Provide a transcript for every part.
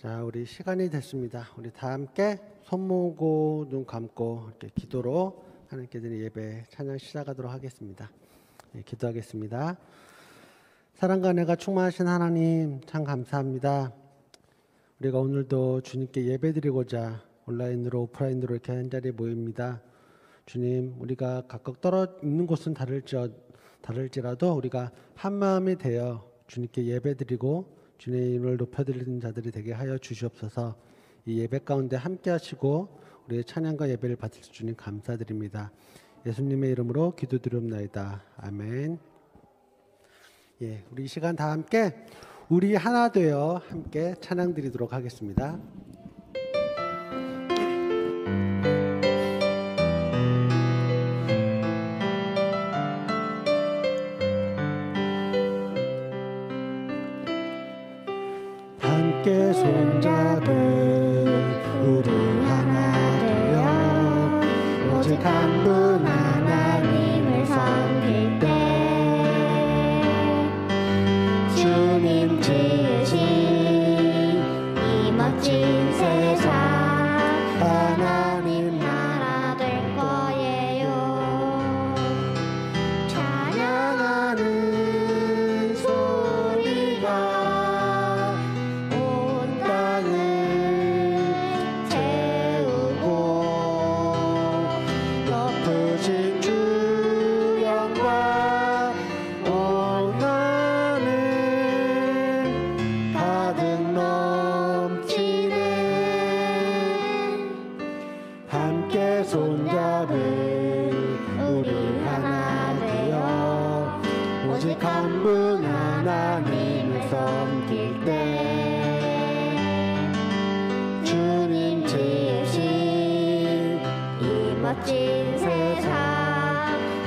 자, 우리 시간이 됐습니다. 우리 다 함께 손 모으고 눈 감고 이렇게 기도로 하나님께 드리는 예배 찬양 시작하도록 하겠습니다. 네, 기도하겠습니다. 사랑과 은혜가 충만하신 하나님 참 감사합니다. 우리가 오늘도 주님께 예배드리고자 온라인으로 오프라인으로 이렇게 한 자리에 모입니다. 주님, 우리가 각각 떨어져 있는 곳은 다를지라도 우리가 한 마음이 되어 주님께 예배드리고 주님의 이름을 높여드리는 자들이 되게 하여 주시옵소서. 이 예배 가운데 함께 하시고 우리의 찬양과 예배를 받을 주님 감사드립니다. 예수님의 이름으로 기도드리옵나이다. 아멘. 예, 우리 이 시간 다 함께 우리 하나 되어 함께 찬양 드리도록 하겠습니다. 함께 손잡은 우리 하나 되어 오직 한 분 하나님을 섬길 때 주님 지으신 이 멋진 세상 하나님 나라 될 거예요. 찬양하는 소리가 온 땅을 채우고 높으신 주 영광 온 하늘 가득 넘치네. 함께 손잡은 우리 하나 되어 오직 한 분 하나님을 섬길 때 주님 지으신 이 멋진 세상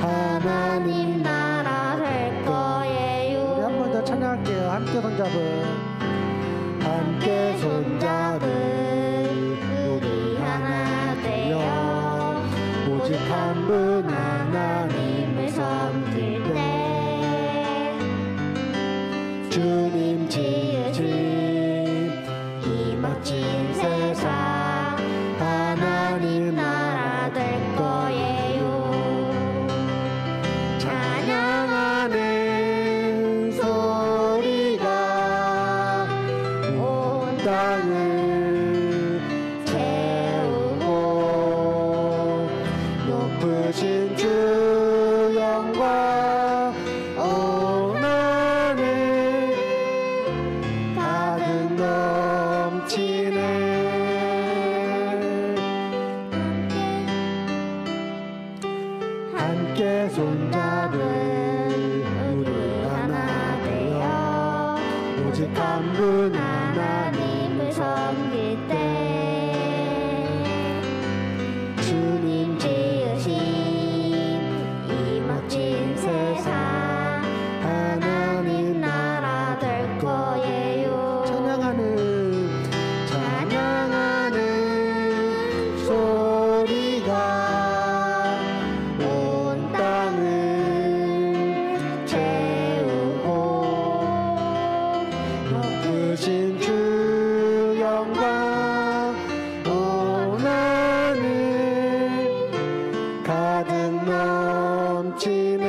하나님 나라 될 거예요. 우리 한 번 더 찬양할게요. 함께 손잡은 우리 하나 되어 오직 한 분 하나님을 섬길 때 주님 지으신 이 멋진 세상 하나님 나라 될 거예요. 찬양하는 소리가 온 땅을 채우고 높으신 주 영광 온 하늘 가득 넘치네. 함께 손잡은 우리 하나 되어 오직 한 분 하나님을 섬길 때 주님 지으신 이 멋진 세상 하나님 나라 될 거예요. 찬양하는 소리가 온 땅을 채우고 높으신 주 영광 온 하늘 가득 넘치네.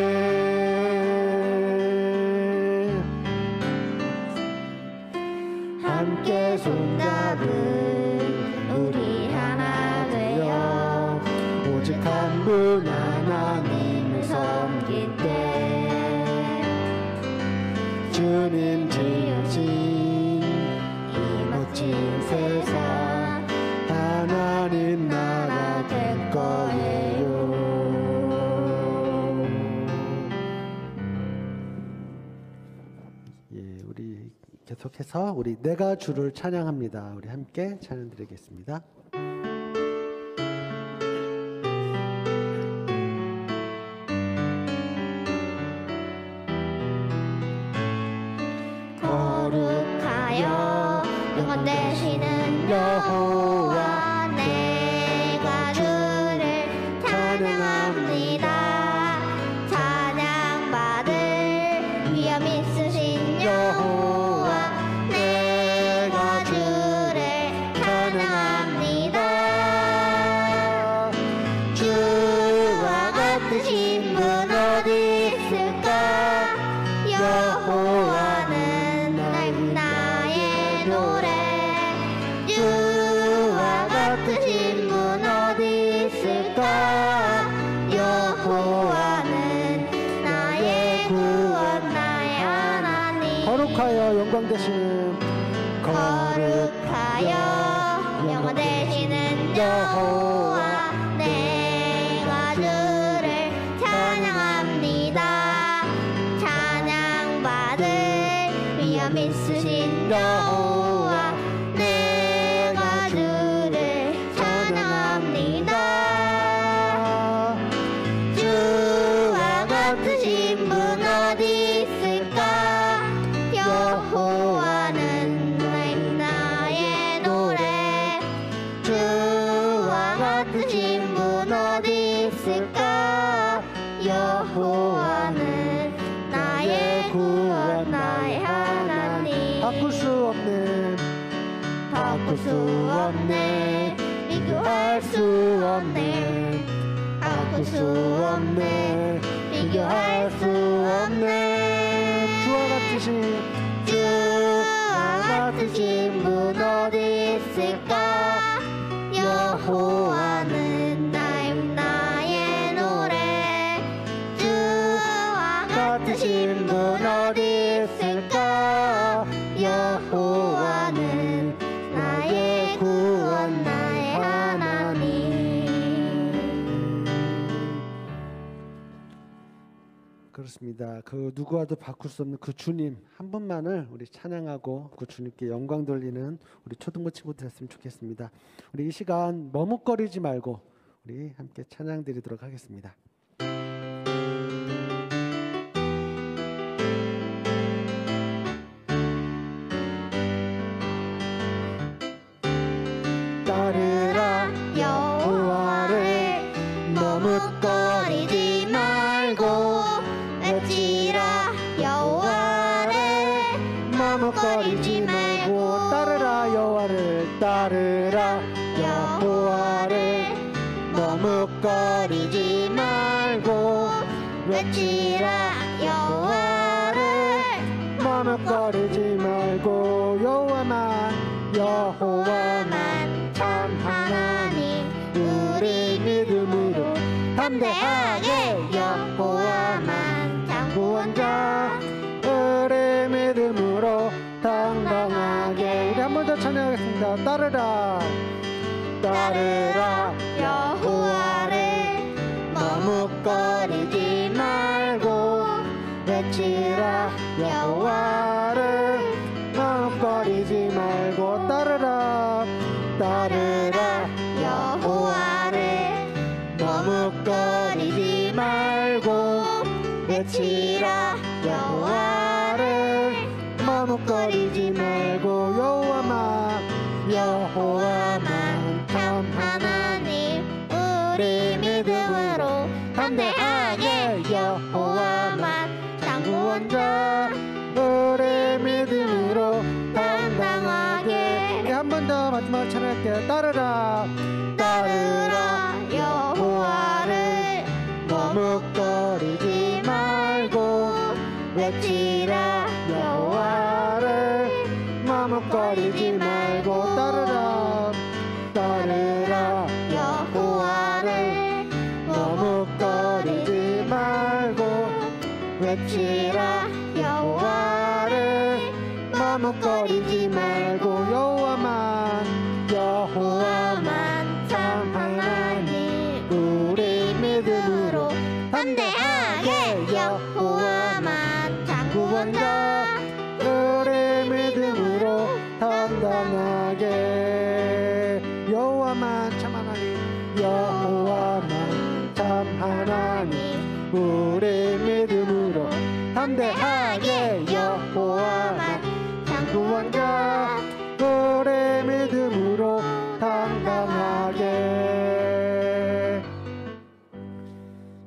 함께 손잡은 우리 하나 되어 오직 한 분 하나님을 섬길 때 주님 지으신 이 멋진 세상 하나님 나라 될 거예요. 예, 우리 계속해서 우리 내가 주를 찬양합니다. 우리 함께 찬양 드리겠습니다. 거룩하여 영원 되시는 여호와 내가 주를 찬양합니다. 찬양받을 위엄 있으신 여호와 내가 주를 거룩하여 영광 되시는 거룩하여 영원 되시는 여호와 내가 주를 찬양합니다. 찬양받을 위엄 있으신 여호와 내가 주를 찬양합니다. 주와 같으신 분 어디 있을까? 여호와는 나의 노래. 주와 같으신 분 어디 있을까? 여호와는 나의 구원 나의 하나님. 바꿀 수 없네 바꿀 수 없네. 비교할 수 없네. 바꿀 수 없네. 비교할 수 없네. 주와 같으신 주와 같으신 분 어디 있을까? 여호와는 나의 노래. 주와 같으신 분 어디 있을까? 여호와는 나의 구원 나의 하나님. 그렇습니다. 그 누구와도 바꿀 수 없는 그 주님 한 분만을 우리 찬양하고 그 주님께 영광 돌리는 우리 초등부 친구들 했으면 좋겠습니다. 우리 이 시간 머뭇거리지 말고 우리 함께 찬양 드리도록 하겠습니다. 따르라 여호와를 머뭇거리지 말고 외치라 여호와를 머뭇거리지 말고 따르라 여호와를 따르라 여호와를 머뭇거리지 말고 외치라 여호와를 머뭇거리지 말고 여호와만 참 하나님 우리 믿음으로 담대하게 여호와만 참 구원자. 우리 믿음으로 당당하게 우리 한 번 더 찬양하겠습니다. 따르라 따르라 여호와를 머뭇거리지 말고 외치라 여호와를 머뭇거리지 말고 따르라 따르라 여호와를 머뭇거리지 말고 외치라 여호와를 머뭇거리지 말고 여호와만 참 하나님 우리 믿음으로 담대하게 여호와만 참 구원자. 우리 믿음으로 당당하게 한 번 더 마지막 찬양할게요. 따르라 따르라 여호와를 머뭇거리지 말고 외치라 여호와를 머뭇거리지 말고 따르라 따르라 여호와를 머뭇거리지 말고 외치라 여호와를 머뭇거리지 말고 여호와만 참 하나님 우리 믿음으로 담대하게 여호와만 참 구원자. 우리 믿음으로 당당하게 여호와만 참 하나님 여호와만 참 하나님 우리 믿음으로 담대하게 여호와만 참 구원자 우리 믿음으로 당당하게.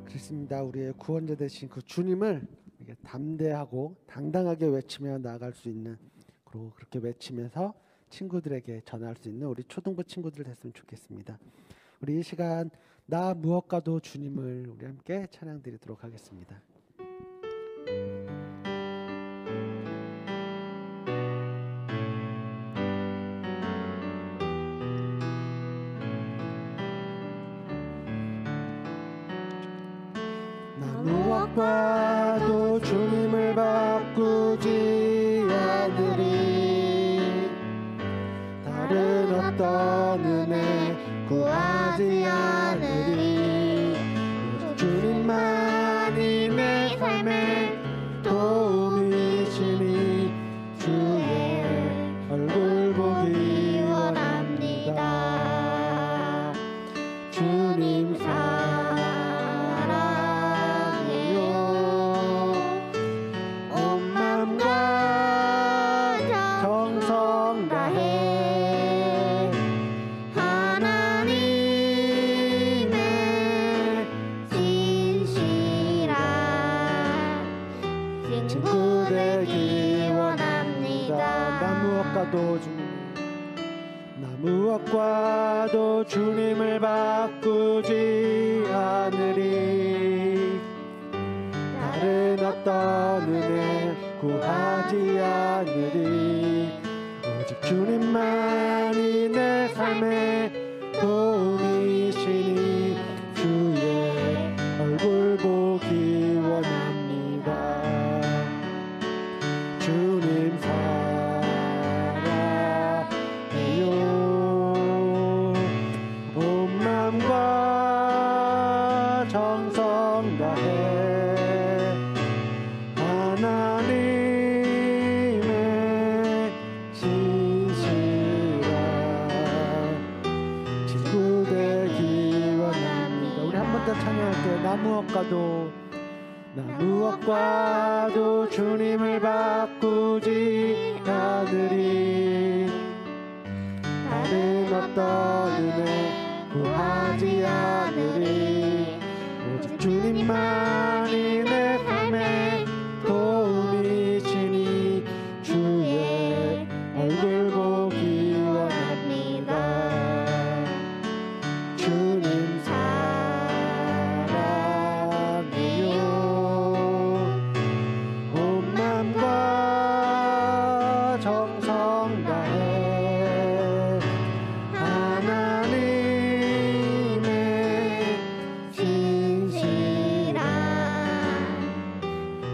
그렇습니다. 우리의 구원자 되신 그 주님을 이렇게 담대하고 당당하게 외치며 나아갈 수 있는, 그리고 그렇게 외치면서 친구들에게 전할 수 있는 우리 초등부 친구들 됐으면 좋겠습니다. 우리 이 시간 나 무엇과도 주님을 우리 함께 찬양 드리도록 하겠습니다. 나 무엇과도 주님을 바꾸지 친구 되기 원합니다. 나 무엇과도 주님을 바꾸지 않으리. 다른 어떤 은혜 구하지 않으리. 오직 주님만이 내 삶의 도움이시니 주의 얼굴 보기 원합니다. 주님 사랑해요. 온 마음과 정성 다해 하나님의 신실한 친구 되기 원합니다. 우리 한 번 더 찬양할게요. 나 무엇과도 주님을 바꾸지 않으리. 다른 어떤 은혜 구하지 않으리. 오직 주님만이 내 삶의 도움이시니 주의 얼굴 보기 원합니다. 주님 사랑해요. 온 마음과 정성 다해 하나님의 신실한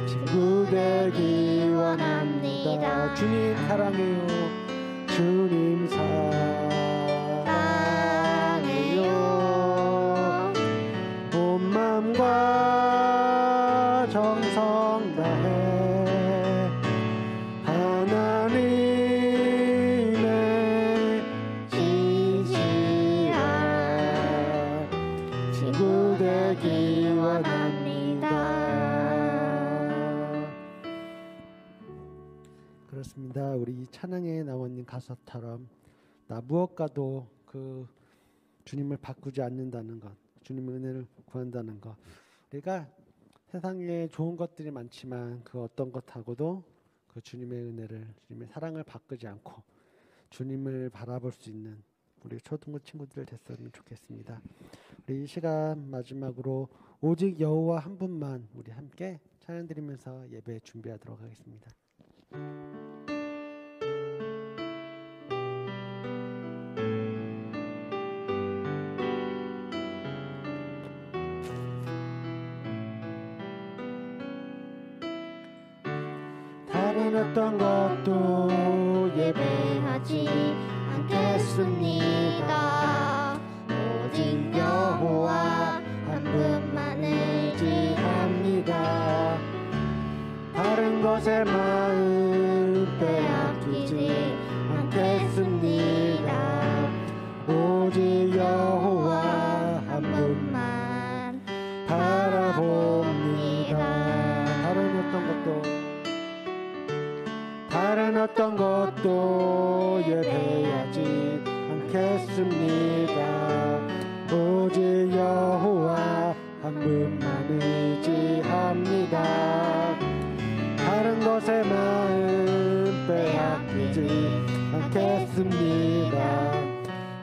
친구 되기 원합니다. 주님 사랑해요. 주님 사랑해요. 온 마음과 정성 다해 하나님의 신실한 친구 되기 원합니다. 그렇습니다. 우리 이 찬양에 나와 있는 가사처럼 나 무엇과도 그 주님을 바꾸지 않는다는 것, 주님의 은혜를 구한다는 것. 우리가 세상에 좋은 것들이 많지만 그 어떤 것하고도 그 주님의 은혜를, 주님의 사랑을 바꾸지 않고 주님을 바라볼 수 있는 우리 초등부 친구들 됐으면 좋겠습니다. 우리 이 시간 마지막으로 오직 여호와 한 분만 우리 함께 찬양 드리면서 예배 준비하도록 하겠습니다. 다른 어떤 것도 예배하지 않겠습니다. 오직 여호와 한 분만 의지합니다. 다른 것에 마음 빼앗기지 않겠습니다. 오직 여호와 한 분만 바라봅니다. 다른 어떤 것도 예배하지 않겠습니다. 오직 여호와 한 분만 의지합니다. 다른 것에 마음 빼앗기지 않겠습니다.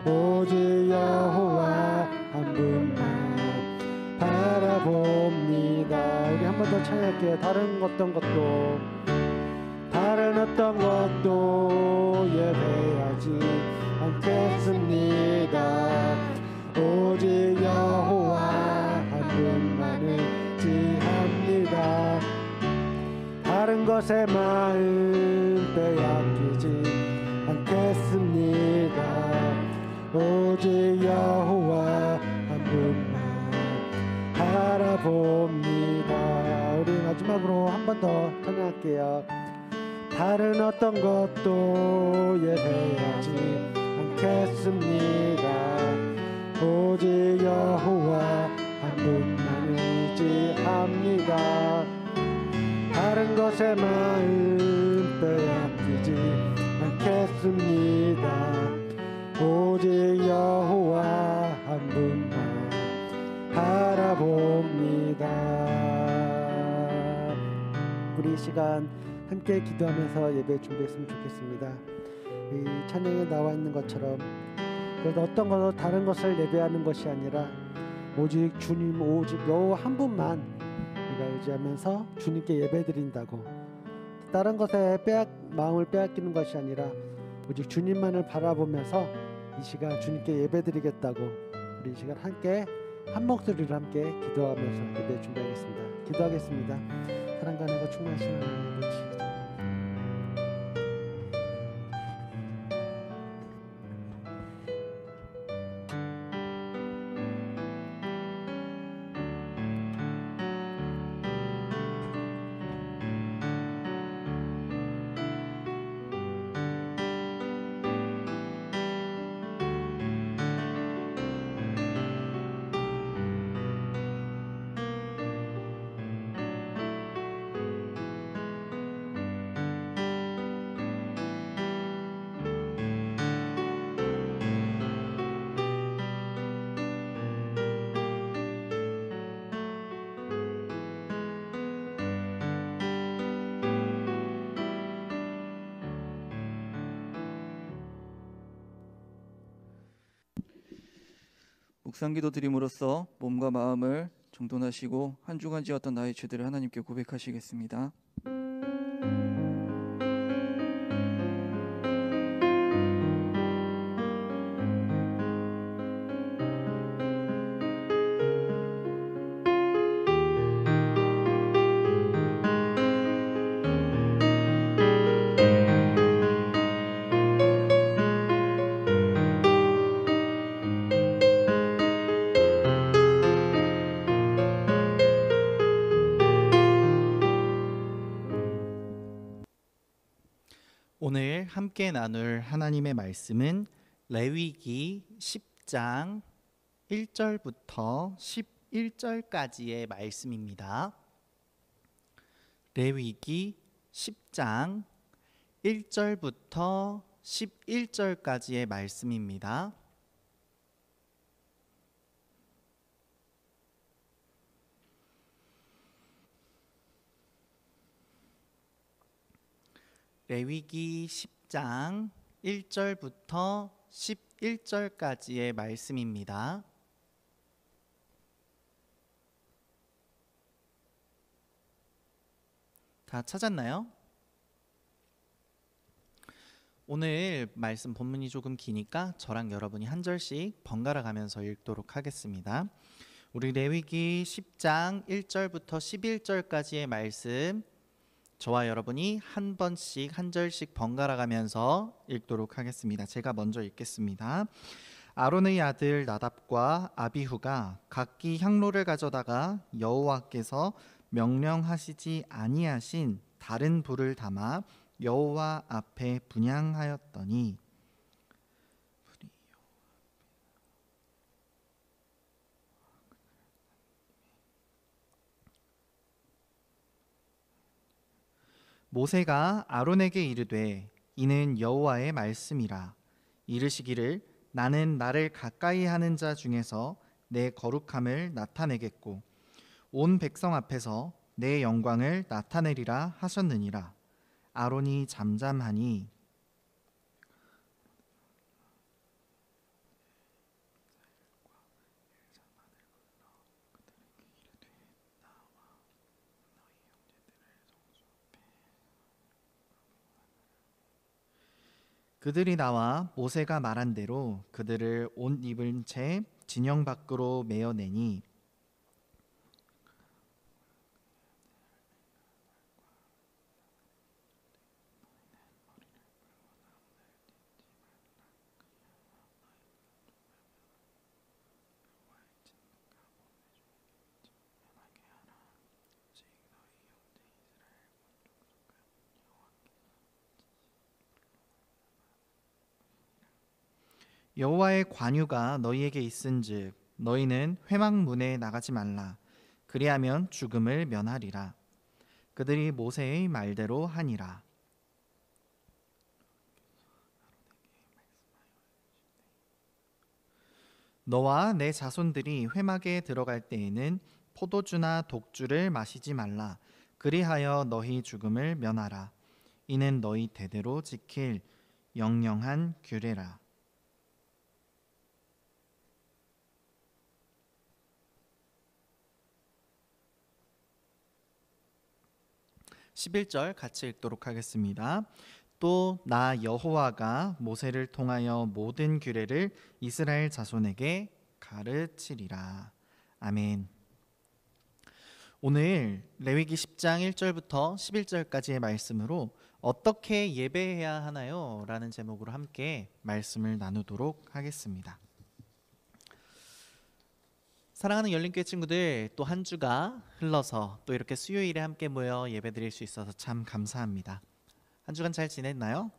오직 여호와 한 분만 바라봅니다. 우리 한 번 더 찬양할게요. 다른 어떤 것도 예배하지 않겠습니다. 오직 여호와 한 분만 의지합니다. 다른 것에 마음 빼앗기지 않겠습니다. 오직 여호와 한 분만 바라봅니다. 우리 마지막으로 한 번 더 찬양할게요. 다른 어떤 것도 예배하지 않겠습니다. 오직 여호와 한 분만 의지합니다. 다른 것에 마음 빼앗기지 않겠습니다. 오직 여호와 한 분만 바라봅니다. 우리 우리 이 시간 함께 기도하면서 예배 준비했으면 좋겠습니다. 이 찬양에 나와 있는 것처럼 그래도 어떤 것도 다른 것을 예배하는 것이 아니라 오직 주님, 오직 여호와 한 분만 우리가 의지하면서 주님께 예배드린다고, 다른 것에 마음을 빼앗기는 것이 아니라 오직 주님만을 바라보면서 이 시간 주님께 예배드리겠다고, 우리 이 시간 함께 한 목소리로 함께 기도하면서 예배 준비하겠습니다. 기도하겠습니다. 사랑과 은혜가 충만하신 하나님 아버지, 묵상기도 드림으로써 몸과 마음을 정돈하시고 한 주간 지었던 나의 죄들을 하나님께 고백하시겠습니다. 오늘 함께 나눌 하나님의 말씀은 레위기 10장 1절부터 11절까지의 말씀입니다. 레위기 10장 1절부터 11절까지의 말씀입니다. 레위기 10장 1절부터 11절까지의 말씀입니다. 다 찾았나요? 오늘 말씀 본문이 조금 기니까 저랑 여러분이 한 절씩 번갈아 가면서 읽도록 하겠습니다. 우리 레위기 10장 1절부터 11절까지의 말씀, 저와 여러분이 한 번씩 한 절씩 번갈아 가면서 읽도록 하겠습니다. 제가 먼저 읽겠습니다. 아론의 아들 나답과 아비후가 각기 향로를 가져다가 여호와께서 명령하시지 아니하신 다른 불을 담아 여호와 앞에 분향하였더니 모세가 아론에게 이르되 이는 여호와의 말씀이라. 이르시기를 나는 나를 가까이 하는 자 중에서 내 거룩함을 나타내겠고 온 백성 앞에서 내 영광을 나타내리라 하셨느니라. 아론이 잠잠하니 그들이 나와 모세가 말한 대로 그들을 옷 입은 채 진영 밖으로 메어내니 여호와의 관유가 너희에게 있은즉 너희는 회막문에 나가지 말라. 그리하면 죽음을 면하리라. 그들이 모세의 말대로 하니라. 너와 내 자손들이 회막에 들어갈 때에는 포도주나 독주를 마시지 말라. 그리하여 너희 죽음을 면하라. 이는 너희 대대로 지킬 영영한 규례라. 11절 같이 읽도록 하겠습니다. 또 나 여호와가 모세를 통하여 모든 규례를 이스라엘 자손에게 가르치리라. 아멘. 오늘 레위기 10장 1절부터 11절까지의 말씀으로 어떻게 예배해야 하나요? 라는 제목으로 함께 말씀을 나누도록 하겠습니다. 사랑하는 열린교회 친구들, 또 한 주가 흘러서 또 이렇게 수요일에 함께 모여 예배드릴 수 있어서 참 감사합니다. 한 주간 잘 지냈나요?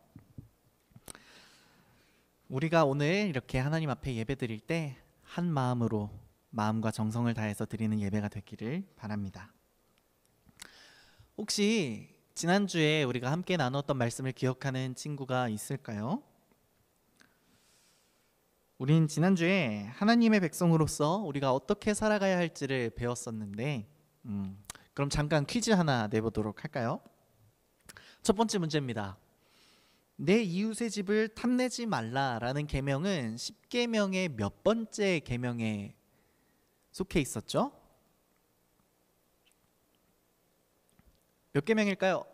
우리가 오늘 이렇게 하나님 앞에 예배드릴 때 한 마음으로 마음과 정성을 다해서 드리는 예배가 되기를 바랍니다. 혹시 지난주에 우리가 함께 나눴던 말씀을 기억하는 친구가 있을까요? 우린 지난주에 하나님의 백성으로서 우리가 어떻게 살아가야 할지를 배웠었는데 그럼 잠깐 퀴즈 하나 내보도록 할까요? 첫 번째 문제입니다. 내 이웃의 집을 탐내지 말라라는 계명은 10계명의 몇 번째 계명에 속해 있었죠? 몇 계명일까요?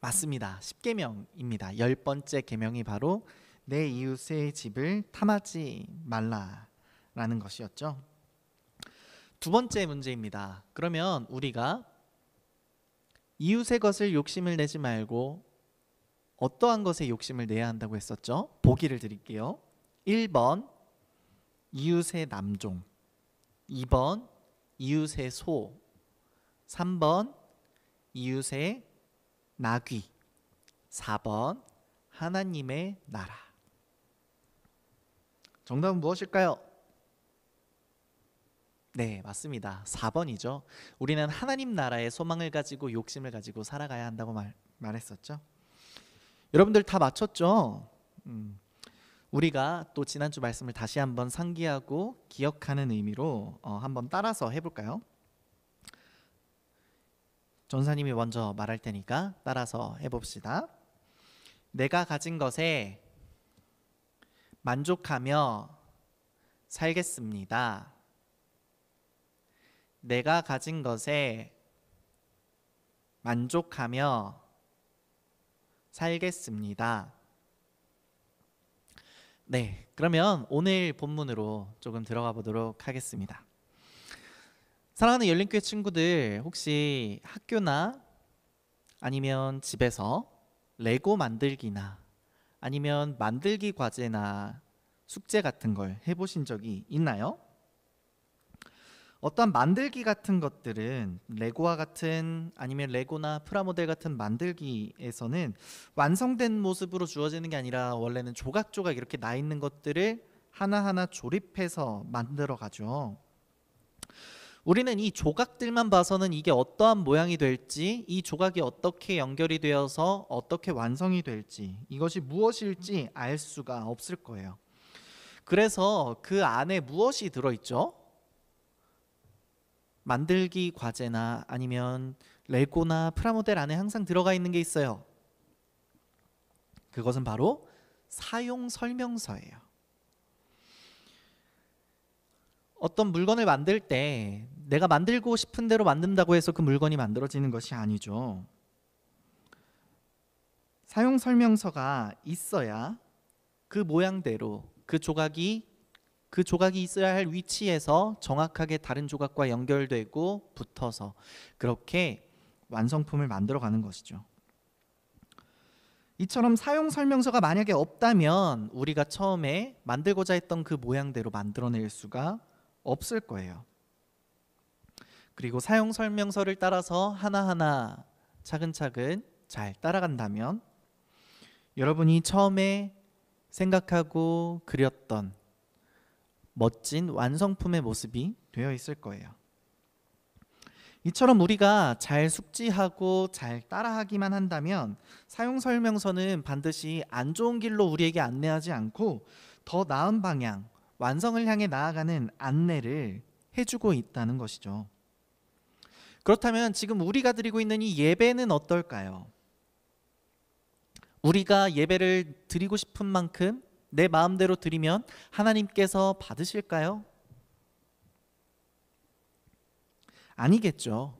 맞습니다. 10계명입니다. 10번째 계명이 바로 내 이웃의 집을 탐하지 말라라는 것이었죠. 두 번째 문제입니다. 그러면 우리가 이웃의 것을 욕심을 내지 말고 어떠한 것에 욕심을 내야 한다고 했었죠? 보기를 드릴게요. 1번 이웃의 남종, 2번 이웃의 소, 3번 이웃의 나귀, 4번 하나님의 나라. 정답은 무엇일까요? 네, 맞습니다. 4번이죠. 우리는 하나님 나라의 소망을 가지고 욕심을 가지고 살아가야 한다고 말했었죠. 여러분들 다 맞췄죠? 우리가 또 지난주 말씀을 다시 한번 상기하고 기억하는 의미로 한번 따라서 해볼까요? 전사님이 먼저 말할 테니까 따라서 해봅시다. 내가 가진 것에 만족하며 살겠습니다. 내가 가진 것에 만족하며 살겠습니다. 네, 그러면 오늘 본문으로 조금 들어가 보도록 하겠습니다. 사랑하는 열린교회 친구들, 혹시 학교나 아니면 집에서 레고 만들기나 아니면 만들기 과제나 숙제 같은 걸 해보신 적이 있나요? 어떤 만들기 같은 것들은 레고와 같은 아니면 레고나 프라모델 같은 만들기에서는 완성된 모습으로 주어지는 게 아니라 원래는 조각조각 이렇게 나 있는 것들을 하나하나 조립해서 만들어 가죠. 우리는 이 조각들만 봐서는 이게 어떠한 모양이 될지, 이 조각이 어떻게 연결이 되어서 어떻게 완성이 될지, 이것이 무엇일지 알 수가 없을 거예요. 그래서 그 안에 무엇이 들어있죠? 만들기 과제나 아니면 레고나 프라모델 안에 항상 들어가 있는 게 있어요. 그것은 바로 사용 설명서예요. 어떤 물건을 만들 때 내가 만들고 싶은 대로 만든다고 해서 그 물건이 만들어지는 것이 아니죠. 사용 설명서가 있어야 그 모양대로 그 조각이 있어야 할 위치에서 정확하게 다른 조각과 연결되고 붙어서 그렇게 완성품을 만들어가는 것이죠. 이처럼 사용 설명서가 만약에 없다면 우리가 처음에 만들고자 했던 그 모양대로 만들어낼 수가 없을 거예요. 그리고 사용 설명서를 따라서 하나하나 차근차근 잘 따라간다면 여러분이 처음에 생각하고 그렸던 멋진 완성품의 모습이 되어 있을 거예요. 이처럼 우리가 잘 숙지하고 잘 따라하기만 한다면 사용 설명서는 반드시 안 좋은 길로 우리에게 안내하지 않고 더 나은 방향, 완성을 향해 나아가는 안내를 해주고 있다는 것이죠. 그렇다면 지금 우리가 드리고 있는 이 예배는 어떨까요? 우리가 예배를 드리고 싶은 만큼 내 마음대로 드리면 하나님께서 받으실까요? 아니겠죠.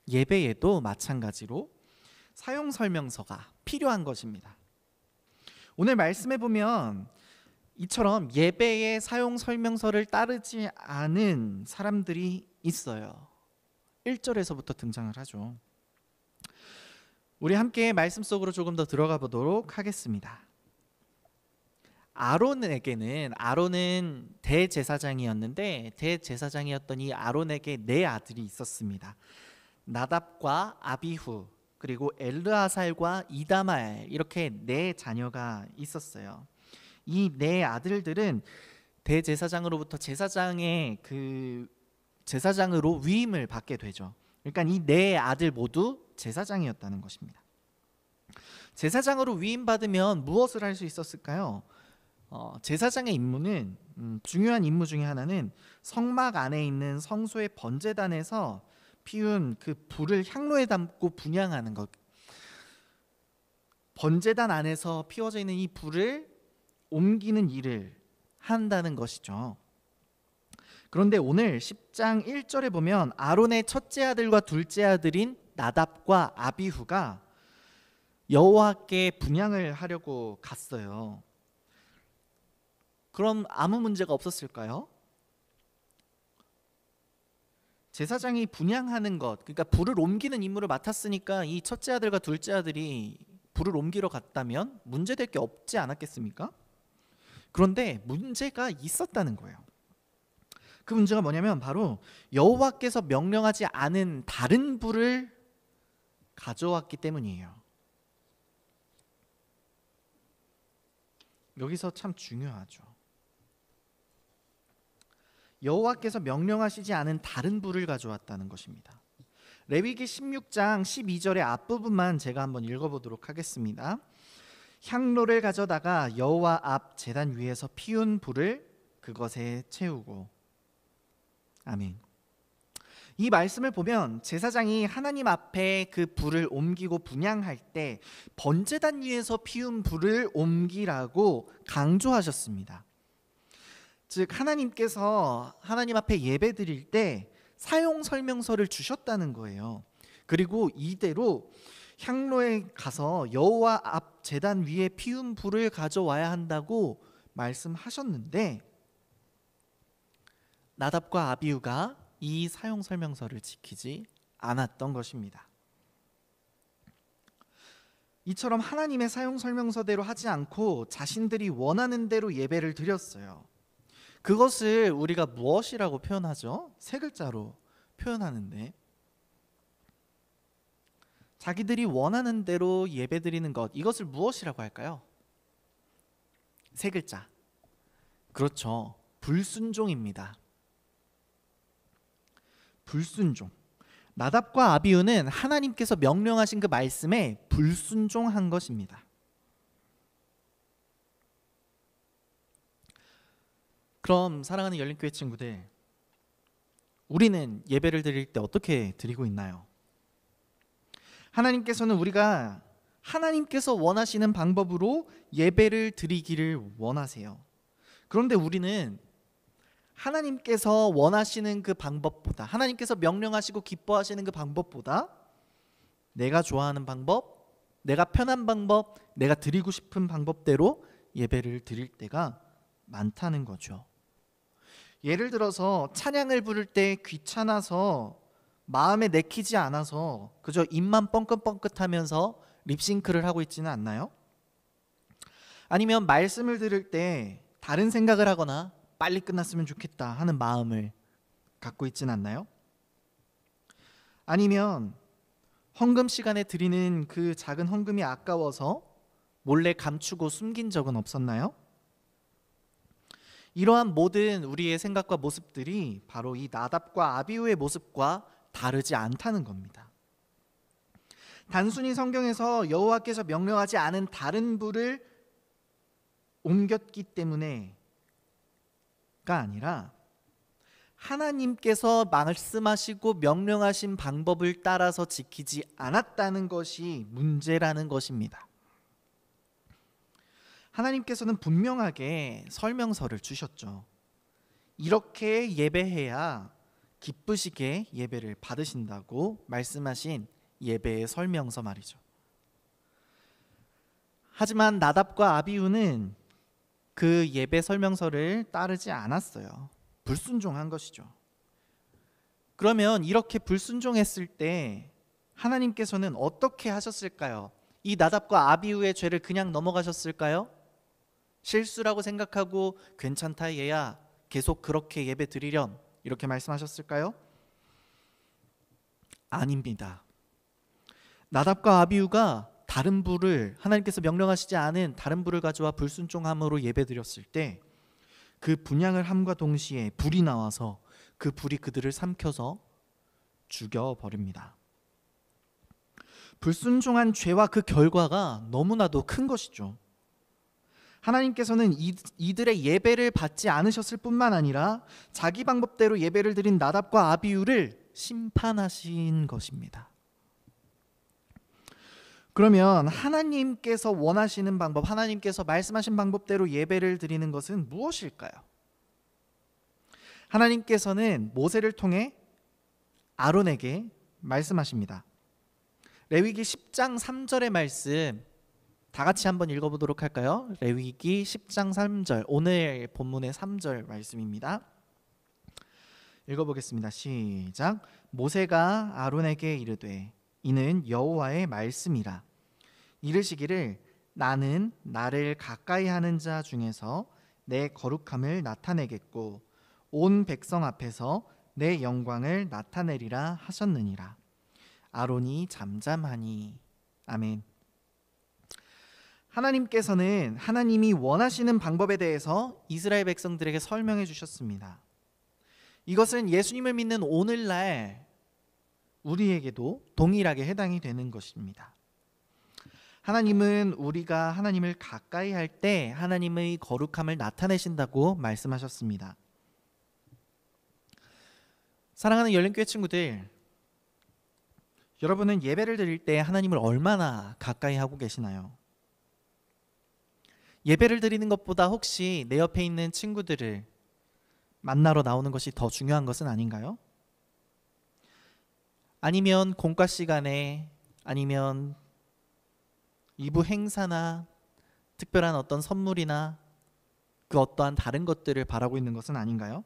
예배에도 마찬가지로 사용 설명서가 필요한 것입니다. 오늘 말씀해 보면 이처럼 예배의 사용 설명서를 따르지 않은 사람들이 있어요. 1절에서부터 등장을 하죠. 우리 함께 말씀 속으로 조금 더 들어가 보도록 하겠습니다. 아론은 대제사장이었는데 대제사장이었던 이 아론에게 네 아들이 있었습니다. 나답과 아비후 그리고 엘르아살과 이다말 이렇게 네 자녀가 있었어요. 이 네 아들들은 대제사장으로부터 제사장으로 위임을 받게 되죠. 그러니까 이 네 아들 모두 제사장이었다는 것입니다. 제사장으로 위임받으면 무엇을 할 수 있었을까요? 제사장의 임무는 중요한 임무 중에 하나는 성막 안에 있는 성소의 번제단에서 피운 그 불을 향로에 담고 분향하는 것. 번제단 안에서 피워져 있는 이 불을 옮기는 일을 한다는 것이죠. 그런데 오늘 10장 1절에 보면 아론의 첫째 아들과 둘째 아들인 나답과 아비후가 여호와께 분향을 하려고 갔어요. 그럼 아무 문제가 없었을까요? 제사장이 분향하는 것, 그러니까 불을 옮기는 임무를 맡았으니까 이 첫째 아들과 둘째 아들이 불을 옮기러 갔다면 문제될 게 없지 않았겠습니까? 그런데 문제가 있었다는 거예요. 그 문제가 뭐냐면 바로 여호와께서 명령하지 않은 다른 불을 가져왔기 때문이에요. 여기서 참 중요하죠. 여호와께서 명령하시지 않은 다른 불을 가져왔다는 것입니다. 레위기 16장 12절의 앞부분만 제가 한번 읽어보도록 하겠습니다. 향로를 가져다가 여호와 앞 제단 위에서 피운 불을 그것에 채우고. 아멘. 이 말씀을 보면 제사장이 하나님 앞에 그 불을 옮기고 분향할 때 번제단 위에서 피운 불을 옮기라고 강조하셨습니다. 즉 하나님께서 하나님 앞에 예배 드릴 때 사용 설명서를 주셨다는 거예요. 그리고 이대로 향로에 가서 여호와 앞 제단 위에 피운 불을 가져와야 한다고 말씀하셨는데 나답과 아비후가 이 사용 설명서를 지키지 않았던 것입니다. 이처럼 하나님의 사용 설명서대로 하지 않고 자신들이 원하는 대로 예배를 드렸어요. 그것을 우리가 무엇이라고 표현하죠? 세 글자로 표현하는데 자기들이 원하는 대로 예배드리는 것, 이것을 무엇이라고 할까요? 세 글자. 그렇죠. 불순종입니다. 불순종. 나답과 아비후는 하나님께서 명령하신 그 말씀에 불순종한 것입니다. 그럼 사랑하는 열린교회 친구들, 우리는 예배를 드릴 때 어떻게 드리고 있나요? 하나님께서는 우리가 하나님께서 원하시는 방법으로 예배를 드리기를 원하세요. 그런데 우리는 하나님께서 원하시는 그 방법보다, 하나님께서 명령하시고 기뻐하시는 그 방법보다 내가 좋아하는 방법, 내가 편한 방법, 내가 드리고 싶은 방법대로 예배를 드릴 때가 많다는 거죠. 예를 들어서 찬양을 부를 때 귀찮아서 마음에 내키지 않아서 그저 입만 뻥긋뻥긋하면서 립싱크를 하고 있지는 않나요? 아니면 말씀을 들을 때 다른 생각을 하거나 빨리 끝났으면 좋겠다 하는 마음을 갖고 있지는 않나요? 아니면 헌금 시간에 드리는 그 작은 헌금이 아까워서 몰래 감추고 숨긴 적은 없었나요? 이러한 모든 우리의 생각과 모습들이 바로 이 나답과 아비후의 모습과 다르지 않다는 겁니다. 단순히 성경에서 여호와께서 명령하지 않은 다른 불을 옮겼기 때문에가 아니라 하나님께서 말씀하시고 명령하신 방법을 따라서 지키지 않았다는 것이 문제라는 것입니다. 하나님께서는 분명하게 설명서를 주셨죠. 이렇게 예배해야 기쁘시게 예배를 받으신다고 말씀하신 예배의 설명서 말이죠. 하지만 나답과 아비후는 그 예배 설명서를 따르지 않았어요. 불순종한 것이죠. 그러면 이렇게 불순종했을 때 하나님께서는 어떻게 하셨을까요? 이 나답과 아비후의 죄를 그냥 넘어가셨을까요? 실수라고 생각하고 괜찮다 얘야 계속 그렇게 예배 드리렴 이렇게 말씀하셨을까요? 아닙니다. 나답과 아비후가 다른 불을, 하나님께서 명령하시지 않은 다른 불을 가져와 불순종함으로 예배 드렸을 때 그 분향을 함과 동시에 불이 나와서 그 불이 그들을 삼켜서 죽여버립니다. 불순종한 죄와 그 결과가 너무나도 큰 것이죠. 하나님께서는 이들의 예배를 받지 않으셨을 뿐만 아니라 자기 방법대로 예배를 드린 나답과 아비후를 심판하신 것입니다. 그러면 하나님께서 원하시는 방법, 하나님께서 말씀하신 방법대로 예배를 드리는 것은 무엇일까요? 하나님께서는 모세를 통해 아론에게 말씀하십니다. 레위기 10장 3절의 말씀 다 같이 한번 읽어보도록 할까요? 레위기 10장 3절, 오늘 본문의 3절 말씀입니다. 읽어보겠습니다. 시작. 모세가 아론에게 이르되 이는 여호와의 말씀이라. 이르시기를 나는 나를 가까이 하는 자 중에서 내 거룩함을 나타내겠고 온 백성 앞에서 내 영광을 나타내리라 하셨느니라. 아론이 잠잠하니. 아멘. 하나님께서는 하나님이 원하시는 방법에 대해서 이스라엘 백성들에게 설명해 주셨습니다. 이것은 예수님을 믿는 오늘날 우리에게도 동일하게 해당이 되는 것입니다. 하나님은 우리가 하나님을 가까이 할 때 하나님의 거룩함을 나타내신다고 말씀하셨습니다. 사랑하는 열린교회 친구들, 여러분은 예배를 드릴 때 하나님을 얼마나 가까이 하고 계시나요? 예배를 드리는 것보다 혹시 내 옆에 있는 친구들을 만나러 나오는 것이 더 중요한 것은 아닌가요? 아니면 공과 시간에, 아니면 2부 행사나 특별한 어떤 선물이나 그 어떠한 다른 것들을 바라고 있는 것은 아닌가요?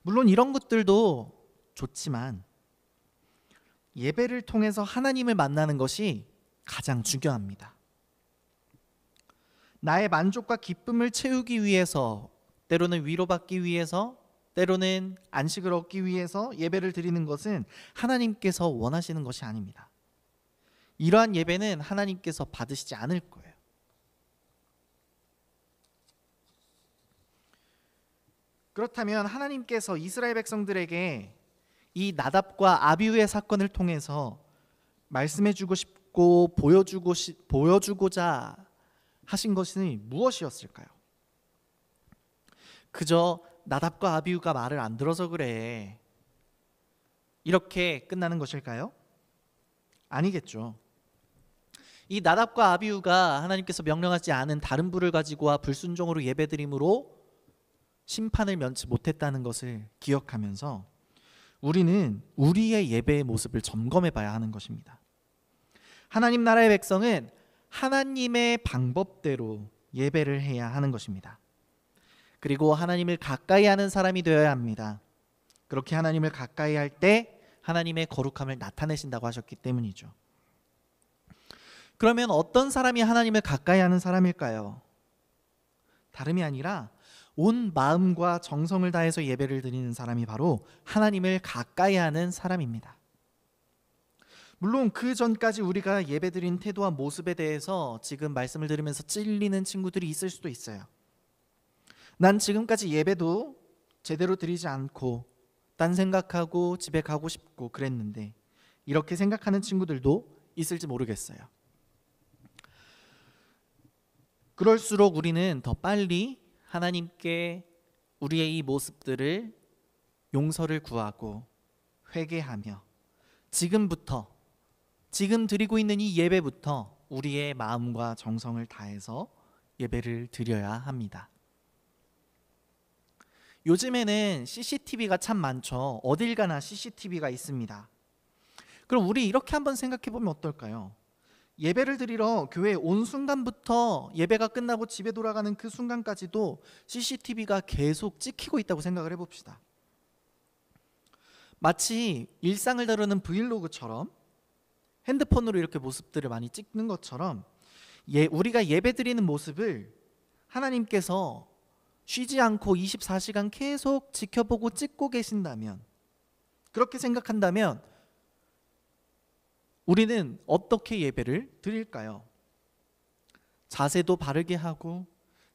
물론 이런 것들도 좋지만 예배를 통해서 하나님을 만나는 것이 가장 중요합니다. 나의 만족과 기쁨을 채우기 위해서, 때로는 위로받기 위해서, 때로는 안식을 얻기 위해서 예배를 드리는 것은 하나님께서 원하시는 것이 아닙니다. 이러한 예배는 하나님께서 받으시지 않을 거예요. 그렇다면 하나님께서 이스라엘 백성들에게 이 나답과 아비후의 사건을 통해서 말씀해주고 싶고 보여주고자 하신 것이 무엇이었을까요? 그저 나답과 아비후가 말을 안 들어서 그래, 이렇게 끝나는 것일까요? 아니겠죠. 이 나답과 아비후가 하나님께서 명령하지 않은 다른 불을 가지고 와 불순종으로 예배드림으로 심판을 면치 못했다는 것을 기억하면서 우리는 우리의 예배의 모습을 점검해 봐야 하는 것입니다. 하나님 나라의 백성은 하나님의 방법대로 예배를 해야 하는 것입니다. 그리고 하나님을 가까이 하는 사람이 되어야 합니다. 그렇게 하나님을 가까이 할 때 하나님의 거룩함을 나타내신다고 하셨기 때문이죠. 그러면 어떤 사람이 하나님을 가까이 하는 사람일까요? 다름이 아니라 온 마음과 정성을 다해서 예배를 드리는 사람이 바로 하나님을 가까이 하는 사람입니다. 물론 그 전까지 우리가 예배드린 태도와 모습에 대해서 지금 말씀을 들으면서 찔리는 친구들이 있을 수도 있어요. 난 지금까지 예배도 제대로 드리지 않고 딴 생각하고 집에 가고 싶고 그랬는데, 이렇게 생각하는 친구들도 있을지 모르겠어요. 그럴수록 우리는 더 빨리 하나님께 우리의 이 모습들을 용서를 구하고 회개하며 지금부터, 지금 드리고 있는 이 예배부터 우리의 마음과 정성을 다해서 예배를 드려야 합니다. 요즘에는 CCTV가 참 많죠. 어딜 가나 CCTV가 있습니다. 그럼 우리 이렇게 한번 생각해 보면 어떨까요? 예배를 드리러 교회에 온 순간부터 예배가 끝나고 집에 돌아가는 그 순간까지도 CCTV가 계속 찍히고 있다고 생각을 해봅시다. 마치 일상을 다루는 브이로그처럼 핸드폰으로 이렇게 모습들을 많이 찍는 것처럼 우리가 예배 드리는 모습을 하나님께서 쉬지 않고 24시간 계속 지켜보고 찍고 계신다면, 그렇게 생각한다면 우리는 어떻게 예배를 드릴까요? 자세도 바르게 하고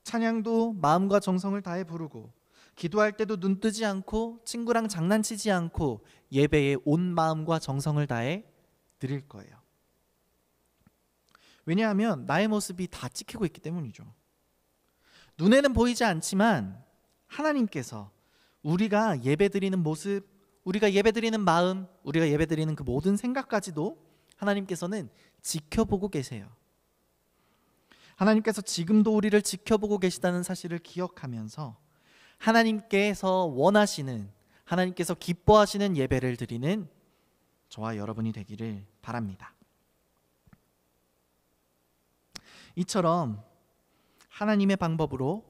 찬양도 마음과 정성을 다해 부르고 기도할 때도 눈 뜨지 않고 친구랑 장난치지 않고 예배에 온 마음과 정성을 다해 드릴 거예요. 왜냐하면 나의 모습이 다 찍히고 있기 때문이죠. 눈에는 보이지 않지만 하나님께서 우리가 예배드리는 모습, 우리가 예배드리는 마음, 우리가 예배드리는 그 모든 생각까지도 하나님께서는 지켜보고 계세요. 하나님께서 지금도 우리를 지켜보고 계시다는 사실을 기억하면서 하나님께서 원하시는, 하나님께서 기뻐하시는 예배를 드리는 저와 여러분이 되기를 바랍니다. 이처럼 하나님의 방법으로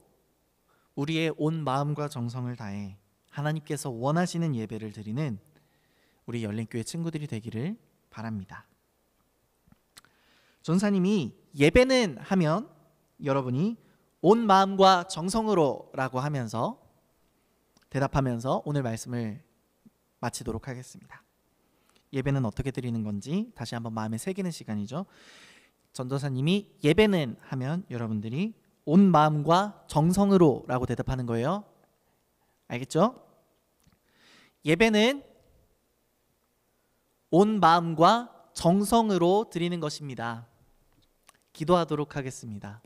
우리의 온 마음과 정성을 다해 하나님께서 원하시는 예배를 드리는 우리 열린교회 친구들이 되기를 바랍니다. 전사님이 예배는 하면 여러분이 온 마음과 정성으로 라고 하면서 대답하면서 오늘 말씀을 마치도록 하겠습니다. 예배는 어떻게 드리는 건지 다시 한번 마음에 새기는 시간이죠. 전도사님이 예배는 하면 여러분들이 온 마음과 정성으로 라고 대답하는 거예요. 알겠죠? 예배는 온 마음과 정성으로 드리는 것입니다. 기도하도록 하겠습니다.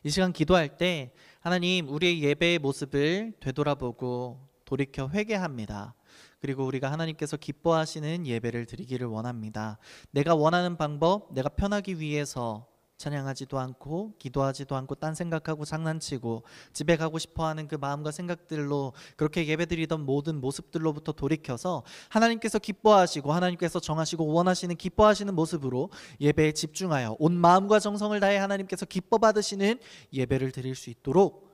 이 시간 기도할 때 하나님, 우리의 예배의 모습을 되돌아보고 돌이켜 회개합니다. 그리고 우리가 하나님께서 기뻐하시는 예배를 드리기를 원합니다. 내가 원하는 방법, 내가 편하기 위해서 찬양하지도 않고 기도하지도 않고 딴 생각하고 장난치고 집에 가고 싶어하는 그 마음과 생각들로 그렇게 예배드리던 모든 모습들로부터 돌이켜서 하나님께서 기뻐하시고 하나님께서 정하시고 원하시는 기뻐하시는 모습으로 예배에 집중하여 온 마음과 정성을 다해 하나님께서 기뻐 받으시는 예배를 드릴 수 있도록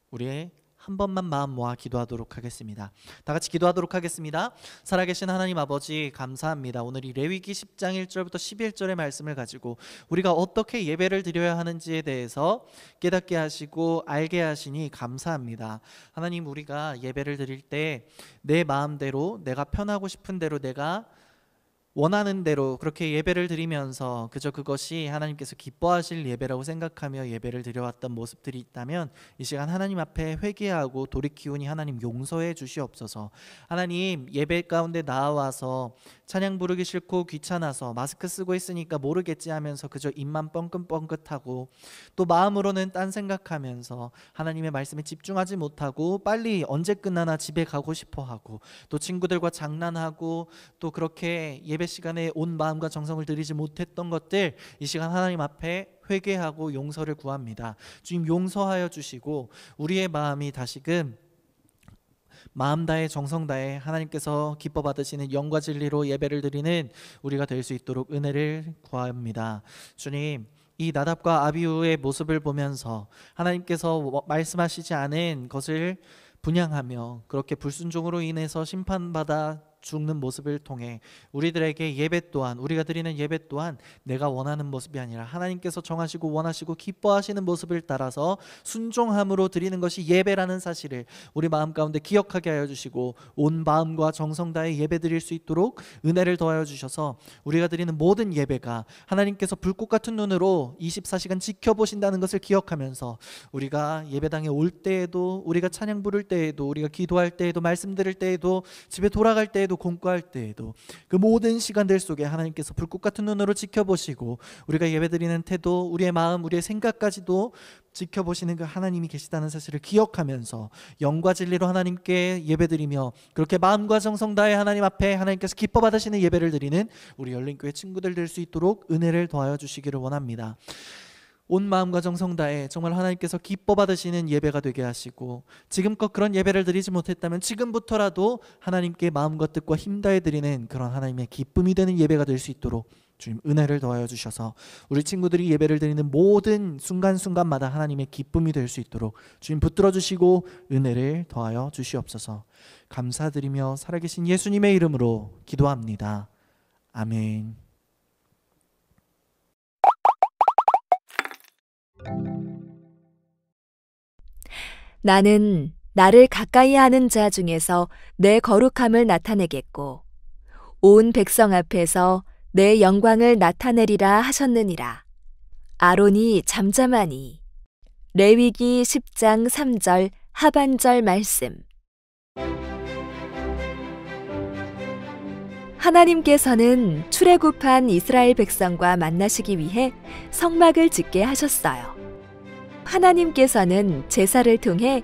우리의 한 번만 마음 모아 기도하도록 하겠습니다. 다 같이 기도하도록 하겠습니다. 살아계신 하나님 아버지, 감사합니다. 오늘 이 레위기 10장 1절부터 11절의 말씀을 가지고 우리가 어떻게 예배를 드려야 하는지에 대해서 깨닫게 하시고 알게 하시니 감사합니다. 하나님, 우리가 예배를 드릴 때 내 마음대로, 내가 편하고 싶은 대로, 내가 원하는 대로 그렇게 예배를 드리면서 그저 그것이 하나님께서 기뻐하실 예배라고 생각하며 예배를 드려왔던 모습들이 있다면 이 시간 하나님 앞에 회개하고 돌이키오니 하나님 용서해 주시옵소서. 하나님, 예배 가운데 나와서 찬양 부르기 싫고 귀찮아서 마스크 쓰고 있으니까 모르겠지 하면서 그저 입만 뻥긋뻥긋하고 또 마음으로는 딴 생각하면서 하나님의 말씀에 집중하지 못하고 빨리 언제 끝나나 집에 가고 싶어하고 또 친구들과 장난하고 또 그렇게 예배 시간에 온 마음과 정성을 들이지 못했던 것들, 이 시간 하나님 앞에 회개하고 용서를 구합니다. 주님, 용서하여 주시고 우리의 마음이 다시금 마음 다해 정성 다해 하나님께서 기뻐 받으시는 영과 진리로 예배를 드리는 우리가 될 수 있도록 은혜를 구합니다. 주님, 이 나답과 아비후의 모습을 보면서 하나님께서 말씀하시지 않은 것을 분향하며 그렇게 불순종으로 인해서 심판받아 죽는 모습을 통해 우리들에게 예배 또한, 우리가 드리는 예배 또한 내가 원하는 모습이 아니라 하나님께서 정하시고 원하시고 기뻐하시는 모습을 따라서 순종함으로 드리는 것이 예배라는 사실을 우리 마음 가운데 기억하게 하여 주시고 온 마음과 정성 다해 예배 드릴 수 있도록 은혜를 더하여 주셔서 우리가 드리는 모든 예배가 하나님께서 불꽃 같은 눈으로 24시간 지켜보신다는 것을 기억하면서 우리가 예배당에 올 때에도, 우리가 찬양 부를 때에도, 우리가 기도할 때에도, 말씀 들을 때에도, 집에 돌아갈 때에도 때에도 공부할 때에도 그 모든 시간들 속에 하나님께서 불꽃 같은 눈으로 지켜보시고 우리가 예배드리는 태도, 우리의 마음, 우리의 생각까지도 지켜보시는 그 하나님이 계시다는 사실을 기억하면서 영과 진리로 하나님께 예배드리며 그렇게 마음과 정성 다해 하나님 앞에 하나님께서 기뻐 받으시는 예배를 드리는 우리 열린교회 친구들 될 수 있도록 은혜를 더하여 주시기를 원합니다. 온 마음과 정성 다해 정말 하나님께서 기뻐 받으시는 예배가 되게 하시고 지금껏 그런 예배를 드리지 못했다면 지금부터라도 하나님께 마음과 뜻과 힘 다해 드리는 그런 하나님의 기쁨이 되는 예배가 될 수 있도록 주님 은혜를 더하여 주셔서 우리 친구들이 예배를 드리는 모든 순간순간마다 하나님의 기쁨이 될 수 있도록 주님 붙들어 주시고 은혜를 더하여 주시옵소서. 감사드리며 살아계신 예수님의 이름으로 기도합니다. 아멘. 나는 나를 가까이 하는 자 중에서 내 거룩함을 나타내겠고 온 백성 앞에서 내 영광을 나타내리라 하셨느니라. 아론이 잠잠하니. 레위기 10장 3절 하반절 말씀. 하나님께서는 출애굽한 이스라엘 백성과 만나시기 위해 성막을 짓게 하셨어요. 하나님께서는 제사를 통해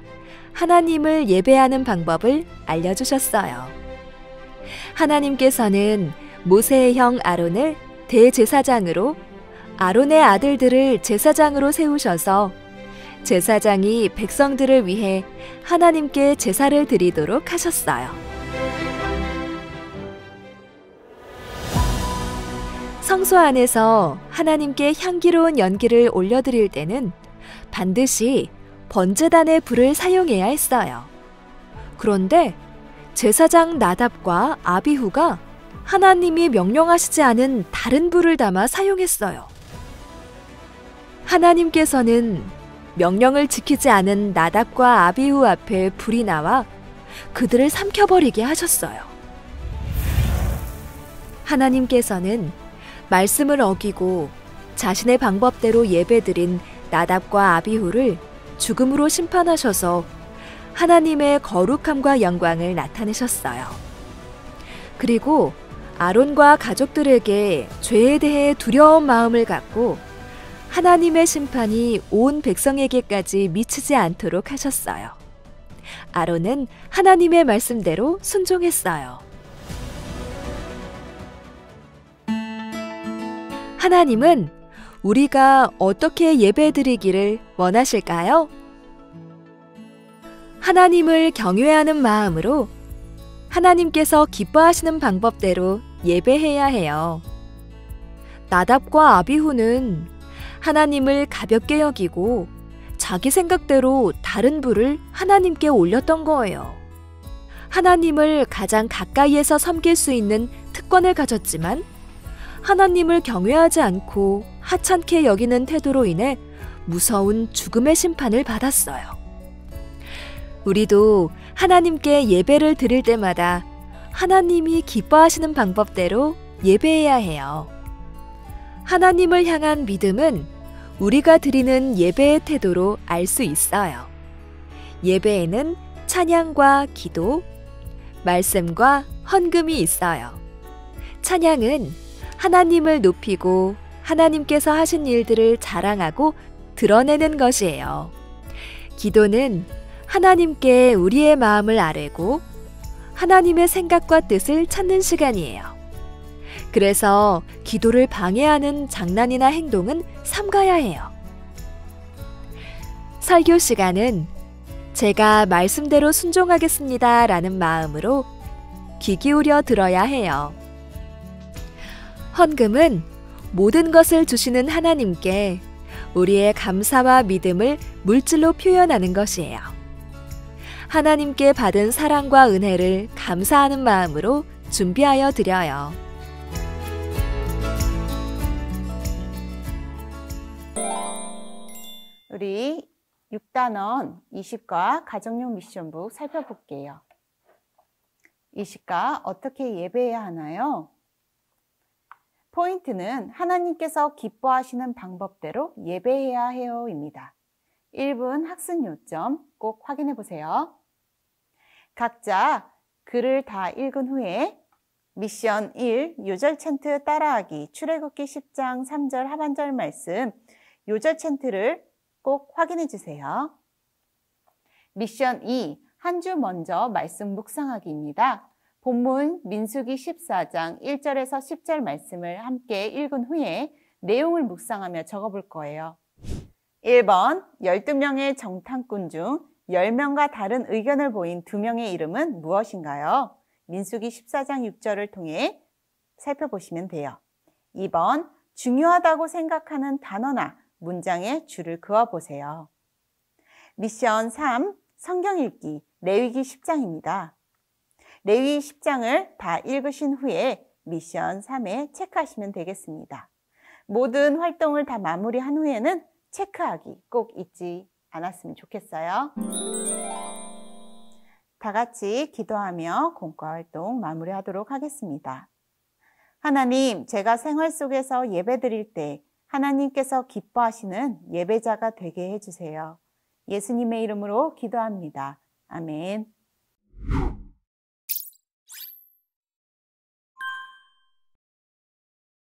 하나님을 예배하는 방법을 알려주셨어요. 하나님께서는 모세의 형 아론을 대제사장으로, 아론의 아들들을 제사장으로 세우셔서 제사장이 백성들을 위해 하나님께 제사를 드리도록 하셨어요. 성소 안에서 하나님께 향기로운 연기를 올려드릴 때는 반드시 번제단의 불을 사용해야 했어요. 그런데 제사장 나답과 아비후가 하나님이 명령하시지 않은 다른 불을 담아 사용했어요. 하나님께서는 명령을 지키지 않은 나답과 아비후 앞에 불이 나와 그들을 삼켜버리게 하셨어요. 하나님께서는 말씀을 어기고 자신의 방법대로 예배드린 나답과 아비후를 죽음으로 심판하셔서 하나님의 거룩함과 영광을 나타내셨어요. 그리고 아론과 가족들에게 죄에 대해 두려운 마음을 갖고 하나님의 심판이 온 백성에게까지 미치지 않도록 하셨어요. 아론은 하나님의 말씀대로 순종했어요. 하나님은 우리가 어떻게 예배드리기를 원하실까요? 하나님을 경외하는 마음으로 하나님께서 기뻐하시는 방법대로 예배해야 해요. 나답과 아비후는 하나님을 가볍게 여기고 자기 생각대로 다른 불을 하나님께 올렸던 거예요. 하나님을 가장 가까이에서 섬길 수 있는 특권을 가졌지만 하나님을 경외하지 않고 하찮게 여기는 태도로 인해 무서운 죽음의 심판을 받았어요. 우리도 하나님께 예배를 드릴 때마다 하나님이 기뻐하시는 방법대로 예배해야 해요. 하나님을 향한 믿음은 우리가 드리는 예배의 태도로 알 수 있어요. 예배에는 찬양과 기도, 말씀과 헌금이 있어요. 찬양은 하나님을 높이고 하나님께서 하신 일들을 자랑하고 드러내는 것이에요. 기도는 하나님께 우리의 마음을 아뢰고 하나님의 생각과 뜻을 찾는 시간이에요. 그래서 기도를 방해하는 장난이나 행동은 삼가야 해요. 설교 시간은 제가 말씀대로 순종하겠습니다 라는 마음으로 귀 기울여 들어야 해요. 헌금은 모든 것을 주시는 하나님께 우리의 감사와 믿음을 물질로 표현하는 것이에요. 하나님께 받은 사랑과 은혜를 감사하는 마음으로 준비하여 드려요. 우리 6단원 20과 가정용 미션북 살펴볼게요. 20과 어떻게 예배해야 하나요? 포인트는 하나님께서 기뻐하시는 방법대로 예배해야 해요입니다. 1분 학습 요점 꼭 확인해 보세요. 각자 글을 다 읽은 후에 미션 1, 요절 찬트 따라하기, 출애굽기 10장 3절 하반절 말씀, 요절 찬트를 꼭 확인해 주세요. 미션 2, 한 주 먼저 말씀 묵상하기입니다. 본문 민수기 14장 1절에서 10절 말씀을 함께 읽은 후에 내용을 묵상하며 적어볼 거예요. 1번, 12명의 정탐꾼 중 10명과 다른 의견을 보인 2명의 이름은 무엇인가요? 민수기 14장 6절을 통해 살펴보시면 돼요. 2번, 중요하다고 생각하는 단어나 문장에 줄을 그어보세요. 미션 3, 성경 읽기, 레위기 10장입니다. 레위기 10장을 다 읽으신 후에 미션 3에 체크하시면 되겠습니다. 모든 활동을 다 마무리한 후에는 체크하기 꼭 잊지 않았으면 좋겠어요. 다 같이 기도하며 공과 활동 마무리하도록 하겠습니다. 하나님, 제가 생활 속에서 예배 드릴 때 하나님께서 기뻐하시는 예배자가 되게 해주세요. 예수님의 이름으로 기도합니다. 아멘.